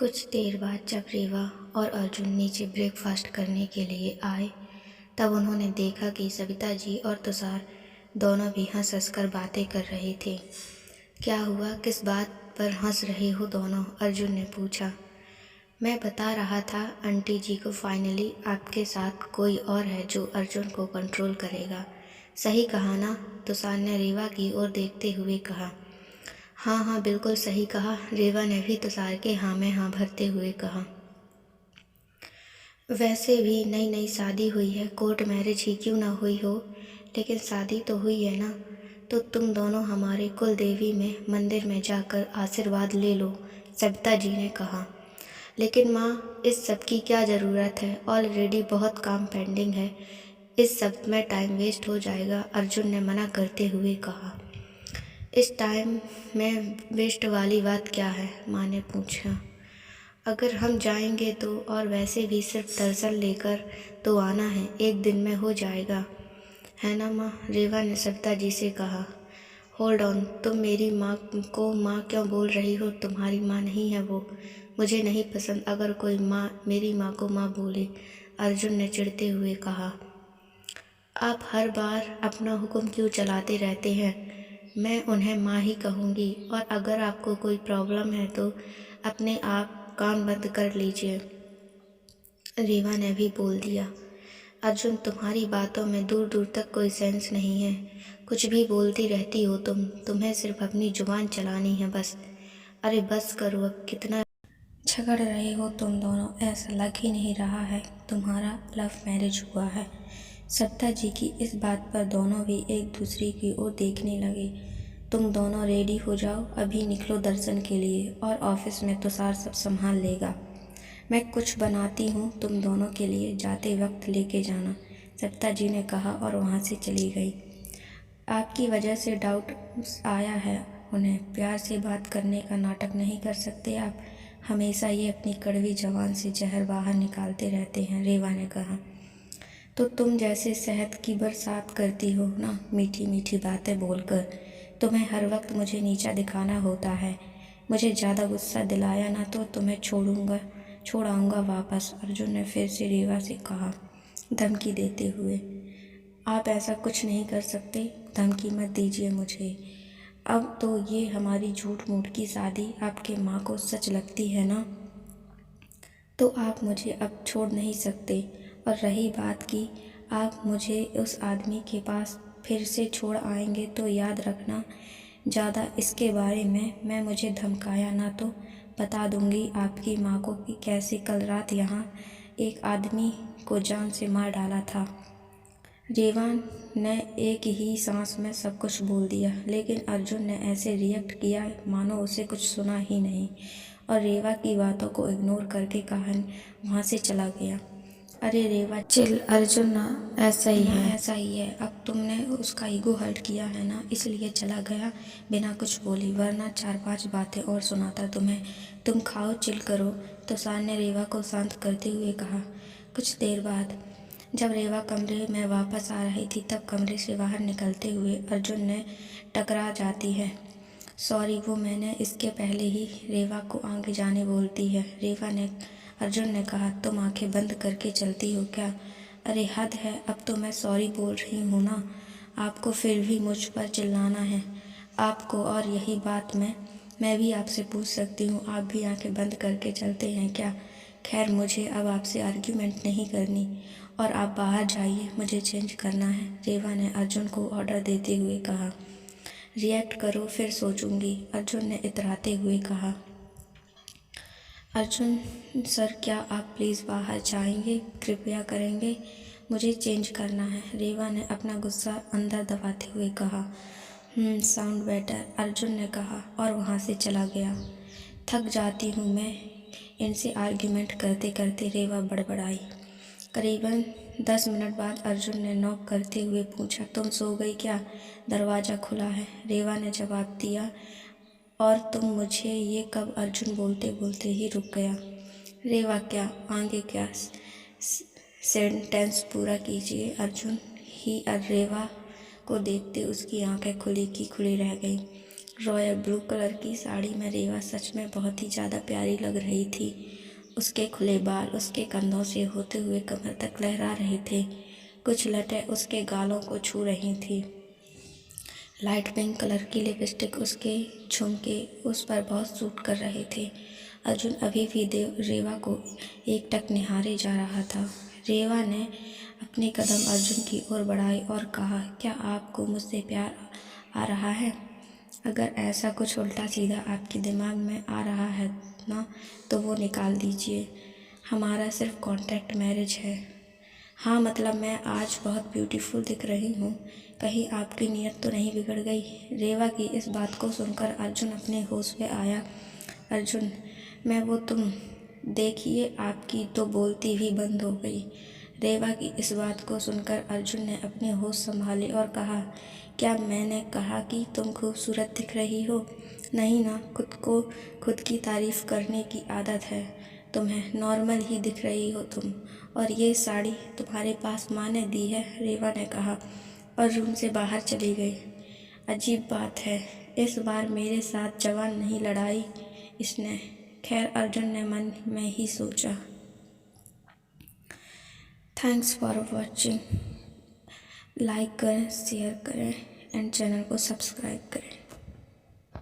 कुछ देर बाद जब रेवा और अर्जुन नीचे ब्रेकफास्ट करने के लिए आए तब उन्होंने देखा कि सविता जी और तुषार दोनों भी हंस हंस कर बातें कर रहे थे। क्या हुआ, किस बात पर हंस रहे हो दोनों? अर्जुन ने पूछा। मैं बता रहा था आंटी जी को फाइनली आपके साथ कोई और है जो अर्जुन को कंट्रोल करेगा। सही कहा ना? तुषार ने रेवा की ओर देखते हुए कहा। हाँ हाँ, बिल्कुल सही कहा, रेवा ने भी तुषार के हाँ में हाँ भरते हुए कहा। वैसे भी नई नई शादी हुई है, कोर्ट मैरिज ही क्यों ना हुई हो, लेकिन शादी तो हुई है ना। तो तुम दोनों हमारे कुल देवी में मंदिर में जाकर आशीर्वाद ले लो, सविता जी ने कहा। लेकिन माँ, इस सब की क्या ज़रूरत है, ऑलरेडी बहुत काम पेंडिंग है, इस सब में टाइम वेस्ट हो जाएगा, अर्जुन ने मना करते हुए कहा। इस टाइम में वेस्ट वाली बात क्या है, माँ ने पूछा। अगर हम जाएंगे तो, और वैसे भी सिर्फ दर्शन लेकर तो आना है, एक दिन में हो जाएगा, है ना माँ? रेवा ने सविता जी से कहा। होल्ड ऑन, तुम मेरी माँ को माँ क्यों बोल रही हो? तुम्हारी माँ नहीं है वो। मुझे नहीं पसंद अगर कोई माँ मेरी माँ को माँ बोले, अर्जुन ने चिढ़ते हुए कहा। आप हर बार अपना हुक्म क्यों चलाते रहते हैं? मैं उन्हें माँ ही कहूँगी, और अगर आपको कोई प्रॉब्लम है तो अपने आप कान बंद कर लीजिए, रीवा ने भी बोल दिया। अर्जुन, तुम्हारी बातों में दूर दूर तक कोई सेंस नहीं है, कुछ भी बोलती रहती हो तुम्हें सिर्फ अपनी जुबान चलानी है बस। अरे बस करो अब, कितना झगड़ रहे हो तुम दोनों? ऐसा लग ही नहीं रहा है तुम्हारा लव मैरिज हुआ है। सविता जी की इस बात पर दोनों भी एक दूसरे की ओर देखने लगे। तुम दोनों रेडी हो जाओ, अभी निकलो दर्शन के लिए, और ऑफिस में तुषार सब संभाल लेगा। मैं कुछ बनाती हूँ तुम दोनों के लिए, जाते वक्त लेके जाना, सविता जी ने कहा और वहाँ से चली गई। आपकी वजह से डाउट आया है उन्हें, प्यार से बात करने का नाटक नहीं कर सकते आप, हमेशा ये अपनी कड़वी जबान से जहर बाहर निकालते रहते हैं, रेवा ने कहा। तो तुम जैसे शहद की बरसात करती हो ना, मीठी मीठी बातें बोलकर, तुम्हें हर वक्त मुझे नीचा दिखाना होता है। मुझे ज़्यादा गुस्सा दिलाया ना तो तुम्हें छोड़ आऊँगा वापस, अर्जुन ने फिर से रेवा से कहा, धमकी देते हुए। आप ऐसा कुछ नहीं कर सकते, धमकी मत दीजिए मुझे। अब तो ये हमारी झूठ मूठ की शादी आपके माँ को सच लगती है ना, तो आप मुझे अब छोड़ नहीं सकते। और रही बात की आप मुझे उस आदमी के पास फिर से छोड़ आएंगे तो याद रखना, ज़्यादा इसके बारे में मैं मुझे धमकाया ना तो बता दूंगी आपकी माँ को कि कैसे कल रात यहाँ एक आदमी को जान से मार डाला था। रेवान ने एक ही सांस में सब कुछ बोल दिया, लेकिन अर्जुन ने ऐसे रिएक्ट किया मानो उसे कुछ सुना ही नहीं, और रेवा की बातों को इग्नोर करके कहान वहाँ से चला गया। अरे रेवा चिल, अर्जुन ना ऐसा ही है, अब तुमने उसका ईगो हर्ट किया है ना, इसलिए चला गया बिना कुछ बोली, वरना 4-5 बातें और सुनाता तुम्हें। तुम खाओ, चिल करो, तुषार ने रेवा को शांत करते हुए कहा। कुछ देर बाद जब रेवा कमरे में वापस आ रही थी तब कमरे से बाहर निकलते हुए अर्जुन ने टकरा जाती है। सॉरी, वो मैंने इसके पहले ही रेवा को आगे जाने बोलती है, अर्जुन ने कहा। तुम आंखें बंद करके चलती हो क्या? अरे हद है, अब तो मैं सॉरी बोल रही हूँ ना, आपको फिर भी मुझ पर चिल्लाना है आपको, और यही बात मैं भी आपसे पूछ सकती हूँ, आप भी आंखें बंद करके चलते हैं क्या? खैर, मुझे अब आपसे आर्ग्यूमेंट नहीं करनी, और आप बाहर जाइए, मुझे चेंज करना है, रेवा ने अर्जुन को ऑर्डर देते हुए कहा। रिएक्ट करो फिर सोचूंगी, अर्जुन ने इतराते हुए कहा। अर्जुन सर, क्या आप प्लीज़ बाहर जाएंगे, कृपया करेंगे, मुझे चेंज करना है, रेवा ने अपना गुस्सा अंदर दबाते हुए कहा। साउंड बेटर, अर्जुन ने कहा और वहाँ से चला गया। थक जाती हूँ मैं इनसे आर्ग्यूमेंट करते करते, रेवा बड़बड़ाई। करीबन 10 मिनट बाद अर्जुन ने नॉक करते हुए पूछा, तुम सो गई क्या? दरवाज़ा खुला है, रेवा ने जवाब दिया। और तुम मुझे ये कब? अर्जुन बोलते बोलते ही रुक गया। रेवा क्या आगे क्या? सेंटेंस पूरा कीजिए, अर्जुन ही रेवा को देखते उसकी आंखें खुली की खुली रह गई। रॉयल ब्लू कलर की साड़ी में रेवा सच में बहुत ही ज़्यादा प्यारी लग रही थी। उसके खुले बाल उसके कंधों से होते हुए कमर तक लहरा रहे थे। कुछ लटें उसके गालों को छू रही थी। लाइट पिंक कलर की लिपस्टिक उसके झुमके उस पर बहुत सूट कर रहे थे। अर्जुन अभी भी रेवा को एकटक निहारे जा रहा था। रेवा ने अपने कदम अर्जुन की ओर बढ़ाए और कहा, क्या आपको मुझसे प्यार आ रहा है? अगर ऐसा कुछ उल्टा सीधा आपके दिमाग में आ रहा है ना, तो वो निकाल दीजिए। हमारा सिर्फ कॉन्ट्रैक्ट मैरिज है। हाँ, मतलब मैं आज बहुत ब्यूटीफुल दिख रही हूँ। कहीं आपकी नीयत तो नहीं बिगड़ गई? रेवा की इस बात को सुनकर अर्जुन अपने होश में आया। अर्जुन, मैं वो तुम देखिए, आपकी तो बोलती भी बंद हो गई। रेवा की इस बात को सुनकर अर्जुन ने अपने होश संभाले और कहा, क्या मैंने कहा कि तुम खूबसूरत दिख रही हो? नहीं ना, खुद की तारीफ करने की आदत है तुम्हें, नॉर्मल ही दिख रही हो तुम। और ये साड़ी तुम्हारे पास माँ ने दी है, रेवा ने कहा और रूम से बाहर चली गई। अजीब बात है, इस बार मेरे साथ जवान नहीं लड़ाई इसने। खैर, अर्जुन ने मन में ही सोचा। Thanks for watching. लाइक करें, शेयर करें एंड चैनल को सब्सक्राइब करें।